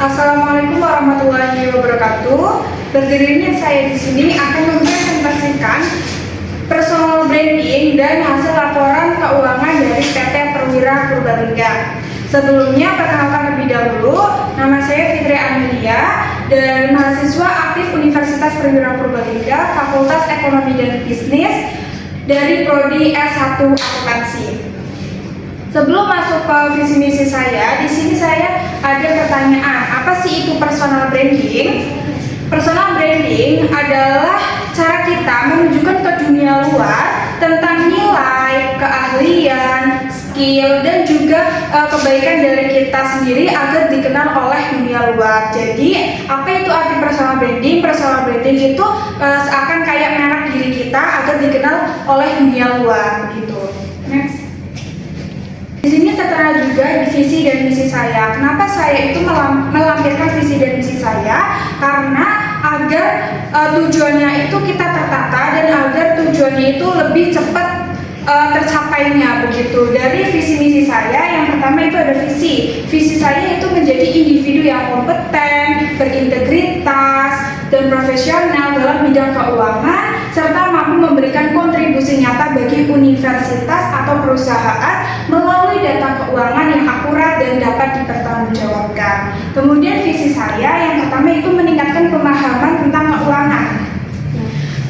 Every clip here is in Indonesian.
Assalamualaikum warahmatullahi wabarakatuh. Berdirinya saya di sini akan mempresentasikan personal branding dan hasil laporan keuangan dari PT Perwira Purbalingga. Sebelumnya, perkenalkan lebih dahulu, nama saya Fitri Amelia dan mahasiswa aktif Universitas Perwira Purbalingga, Fakultas Ekonomi dan Bisnis dari Prodi S1 Akuntansi. Sebelum masuk ke visi misi saya, di sini saya ada pertanyaan, apa sih itu personal branding? Personal branding adalah cara kita menunjukkan ke dunia luar tentang nilai, keahlian, skill, dan juga kebaikan dari kita sendiri agar dikenal oleh dunia luar. Jadi, apa itu arti personal branding? Personal branding itu seakan kayak merek diri kita agar dikenal oleh dunia luar, begitu. Next. Di sini tertera juga visi dan misi saya. Kenapa saya itu melampirkan visi dan misi saya? Karena agar tujuannya itu kita tertata dan agar tujuannya itu lebih cepat tercapainya, begitu. Dari visi misi saya, yang pertama itu ada visi. Visi saya itu menjadi individu yang kompeten, berintegritas, dan profesional dalam bidang keuangan, serta mampu memberikan kontribusi nyata bagi universitas atau perusahaan melalui data keuangan yang akurat dan dapat dipertanggungjawabkan. Kemudian visi saya yang pertama itu meningkatkan pemahaman tentang keuangan.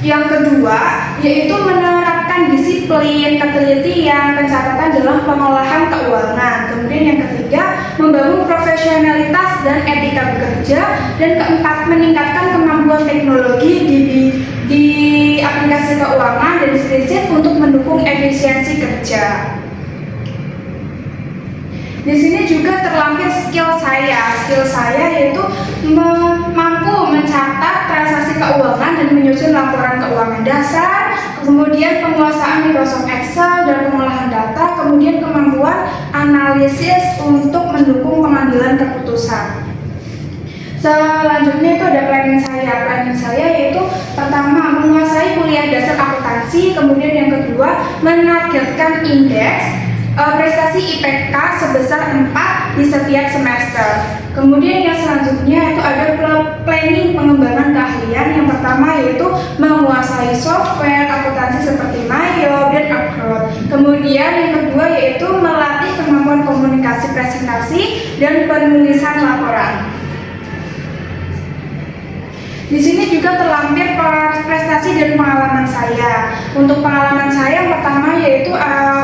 Yang kedua yaitu menerapkan disiplin, ketelitian, pencatatan dalam pengolahan keuangan. Kemudian yang ketiga, membangun profesionalitas dan etika bekerja. Dan keempat, meningkatkan kemampuan teknologi di aplikasi keuangan dan spreadsheet untuk mendukung efisiensi kerja. Di sini juga terlampir skill saya. Skill saya yaitu mampu mencatat transaksi keuangan dan menyusun laporan keuangan dasar, kemudian penguasaan Microsoft Excel dan pengolahan data, kemudian kemampuan analisis untuk mendukung pengambilan keputusan. Selanjutnya itu ada planning saya. Planning saya yaitu pertama menguasai kuliah dasar akuntansi, kemudian yang kedua menargetkan indeks prestasi IPK sebesar 4 di setiap semester. Kemudian yang selanjutnya itu ada planning pengembangan keahlian. Yang pertama yaitu menguasai software akuntansi seperti Mayo dan Acrobat. Kemudian yang kedua yaitu melatih kemampuan komunikasi presentasi dan penulisan laporan. Di sini juga terlampir prestasi dan pengalaman saya. Untuk pengalaman saya yang pertama yaitu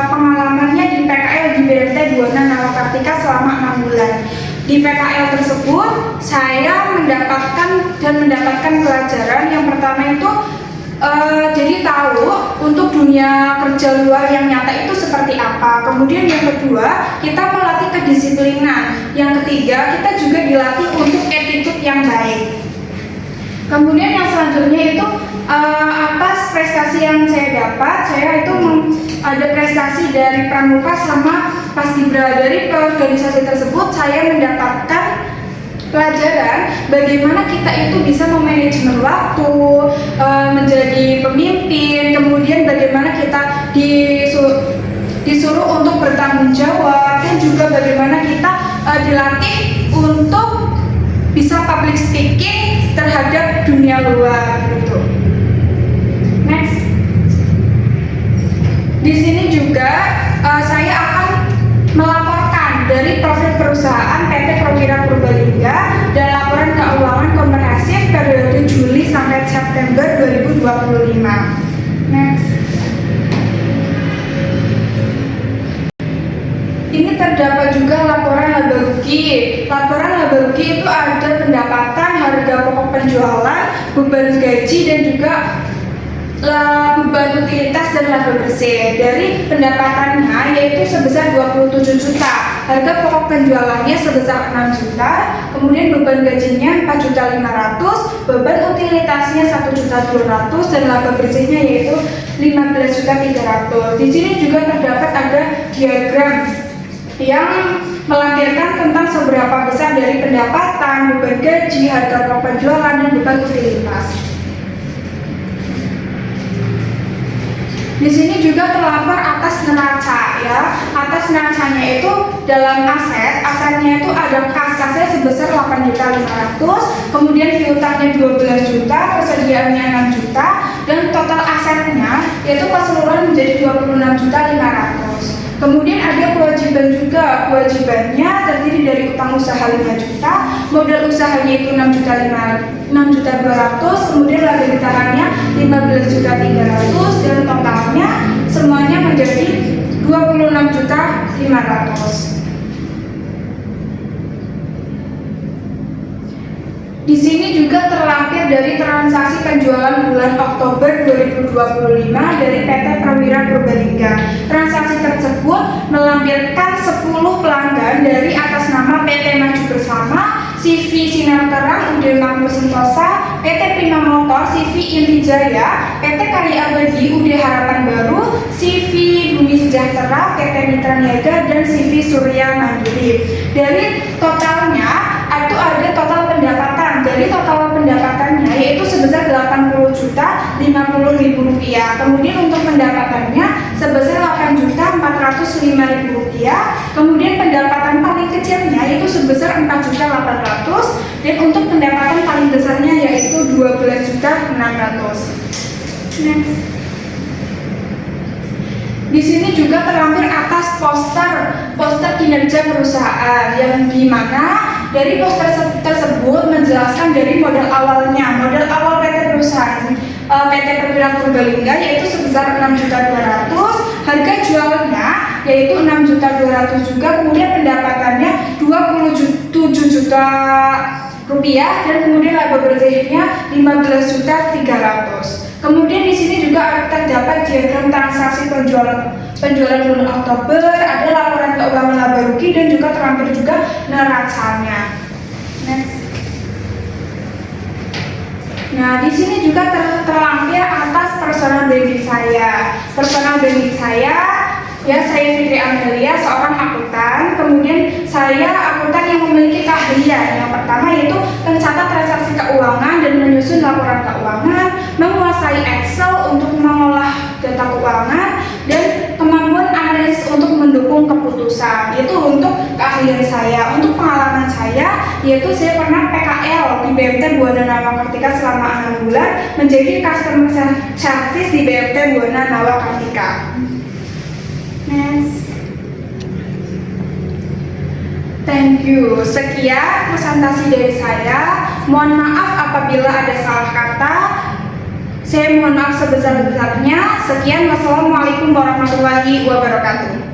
pengalamannya di PKL di BMT Buana Nawakartika selama 6 bulan. Di PKL tersebut saya mendapatkan pelajaran. Yang pertama itu jadi tahu untuk dunia kerja luar yang nyata itu seperti apa. Kemudian yang kedua, kita melatih kedisiplinan. Yang ketiga, kita juga dilatih untuk attitude yang baik. Kemudian yang selanjutnya itu atas prestasi yang saya dapat, saya itu ada prestasi dari pramuka selama paskibra. Dari organisasi tersebut saya mendapatkan pelajaran bagaimana kita itu bisa memanajemen waktu, menjadi pemimpin, kemudian bagaimana kita disuruh untuk bertanggung jawab, dan juga bagaimana kita dilatih untuk bisa public speaking terhadap dunia luar, gitu. Next. Di sini juga saya akan melaporkan dari profil perusahaan PT Perwira Purbalingga dan laporan keuangan komprehensif periode Juli sampai September 2025. Next. Ini terdapat juga laporan laba rugi. Laporan laba rugi itu ada pendapatan, harga pokok penjualan, beban gaji, dan juga beban utilitas dan laba bersih. Dari pendapatannya yaitu sebesar 27 juta, harga pokok penjualannya sebesar 6 juta, kemudian beban gajinya 4.500.000, beban utilitasnya 1.200.000, dan laba bersihnya yaitu 15.300.000. Di sini juga terdapat ada diagram yang melampirkan tentang seberapa besar dari pendapatan, beban gaji, harga pokok penjualan, dan beban utilitas. Di sini juga terlapor atas neraca ya. Atas neracanya itu dalam asetnya itu ada kasnya sebesar 8.500.000, kemudian piutangnya 12 juta, persediaannya 6 juta, dan total asetnya yaitu keseluruhan menjadi 26.500.000. Kemudian ada kewajiban juga, kewajibannya terdiri dari utang usaha 5 juta, modal usahanya itu 6.200.000, kemudian laba ditahannya 15.300.000, dan totalnya semuanya menjadi 26.500.000. Di sini juga terlampir dari transaksi penjualan bulan Oktober 2025 dari PT Prawira Purbalingga. Transaksi tersebut melampirkan 10 pelanggan dari atas nama PT Maju Bersama, CV Sinar Terang, UD Makmur Sentosa, PT Prima Motor, CV Inti Jaya, PT Karya Abadi, UD Harapan Baru, CV Bumi Sejahtera, PT Mitra Niaga, dan CV Surya Mandiri. Dari totalnya itu ada total pendapatan. Dari total pendapatannya yaitu sebesar 80.050.000 rupiah. Kemudian untuk pendapatannya sebesar 8.405.000 rupiah. Kemudian pendapatan paling kecilnya yaitu sebesar 4.800.000, dan untuk pendapatan paling besarnya yaitu 12.600.000. Next. Di sini juga terlampir atas poster kinerja perusahaan, yang dimana dari poster tersebut menjelaskan dari modal awalnya. Modal awal PT perusahaan PT Prawira Purbalingga yaitu sebesar 6.200.000, harga jualnya yaitu 6.200.000 juga, kemudian pendapatannya 27 juta rupiah, dan kemudian laba bersihnya 15.300.000. Kemudian di sini juga terdapat diagram transaksi penjualan bulan Oktober, ada laporan keuangan laba rugi, dan juga terlampir juga neracanya. Next. Nah, di sini juga terlampir atas personal branding saya. Personal branding saya Fitri Amelia, seorang akuntan. Kemudian saya akuntan yang memiliki keahlian. Yang pertama yaitu pencatat transaksi keuangan dan menyusun laporan keuangan, menguasai Excel untuk mengolah data keuangan, dan kemampuan analisis untuk mendukung keputusan. Itu untuk keahlian saya. Untuk pengalaman saya yaitu saya pernah PKL di BMT Buana Nawa Kartika selama 6 bulan, menjadi customer service di BMT Buana Nawa Kartika. Next. Thank you. Sekian presentasi dari saya. Mohon maaf apabila ada salah kata. Saya mohon maaf sebesar-besarnya. Sekian, wassalamualaikum warahmatullahi wabarakatuh.